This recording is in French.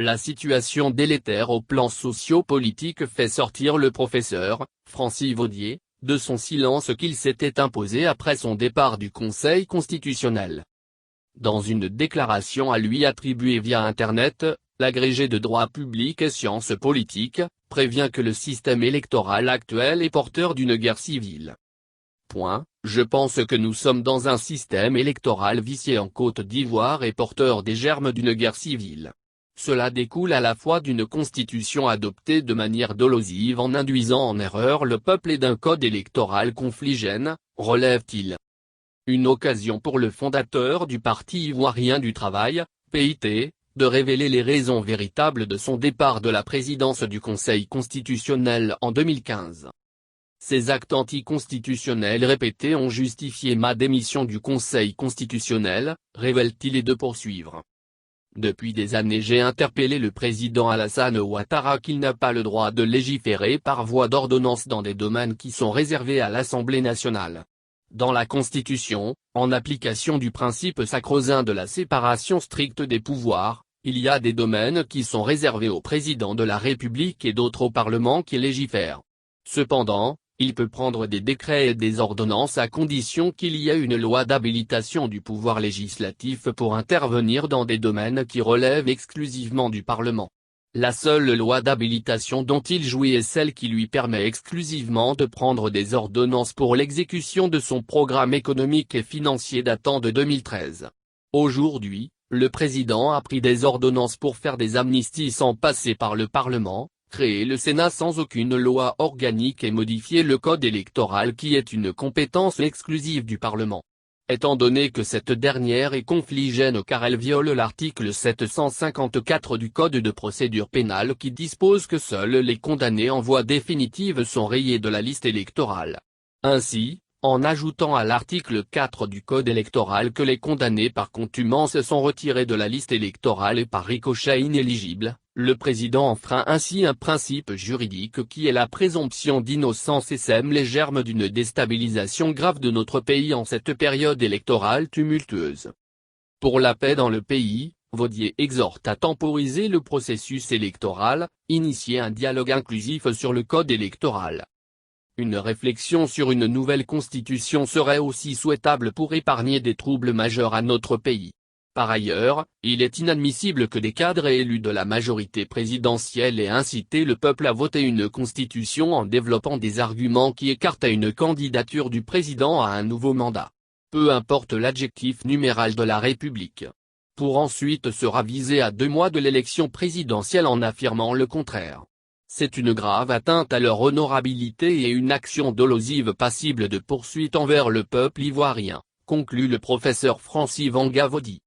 La situation délétère au plan socio-politique fait sortir le professeur, Francis Vaudier, de son silence qu'il s'était imposé après son départ du Conseil constitutionnel. Dans une déclaration à lui attribuée via Internet, l'agrégé de droit public et sciences politiques prévient que le système électoral actuel est porteur d'une guerre civile. Je pense que nous sommes dans un système électoral vicié en Côte d'Ivoire et porteur des germes d'une guerre civile. Cela découle à la fois d'une constitution adoptée de manière dolosive en induisant en erreur le peuple et d'un code électoral confligène, relève-t-il. Une occasion pour le fondateur du Parti ivoirien du travail, PIT, de révéler les raisons véritables de son départ de la présidence du Conseil constitutionnel en 2015. Ces actes anticonstitutionnels répétés ont justifié ma démission du Conseil constitutionnel, révèle-t-il et de poursuivre. Depuis des années j'ai interpellé le président Alassane Ouattara qu'il n'a pas le droit de légiférer par voie d'ordonnance dans des domaines qui sont réservés à l'Assemblée nationale. Dans la Constitution, en application du principe sacro-saint de la séparation stricte des pouvoirs, il y a des domaines qui sont réservés au président de la République et d'autres au Parlement qui légifèrent. Cependant, il peut prendre des décrets et des ordonnances à condition qu'il y ait une loi d'habilitation du pouvoir législatif pour intervenir dans des domaines qui relèvent exclusivement du Parlement. La seule loi d'habilitation dont il jouit est celle qui lui permet exclusivement de prendre des ordonnances pour l'exécution de son programme économique et financier datant de 2013. Aujourd'hui, le président a pris des ordonnances pour faire des amnisties sans passer par le Parlement, créer le Sénat sans aucune loi organique et modifier le code électoral qui est une compétence exclusive du Parlement. Étant donné que cette dernière est confligène car elle viole l'article 754 du Code de procédure pénale qui dispose que seuls les condamnés en voie définitive sont rayés de la liste électorale. Ainsi, en ajoutant à l'article 4 du Code électoral que les condamnés par contumace sont retirés de la liste électorale et par ricochet inéligibles, le président enfreint ainsi un principe juridique qui est la présomption d'innocence et sème les germes d'une déstabilisation grave de notre pays en cette période électorale tumultueuse. Pour la paix dans le pays, Vaudier exhorte à temporiser le processus électoral, initier un dialogue inclusif sur le code électoral. Une réflexion sur une nouvelle constitution serait aussi souhaitable pour épargner des troubles majeurs à notre pays. Par ailleurs, il est inadmissible que des cadres élus de la majorité présidentielle aient incité le peuple à voter une constitution en développant des arguments qui écartent une candidature du président à un nouveau mandat. Peu importe l'adjectif numéral de la République. Pour ensuite se raviser à 2 mois de l'élection présidentielle en affirmant le contraire. C'est une grave atteinte à leur honorabilité et une action dolosive passible de poursuite envers le peuple ivoirien, conclut le professeur Francis Vaudier.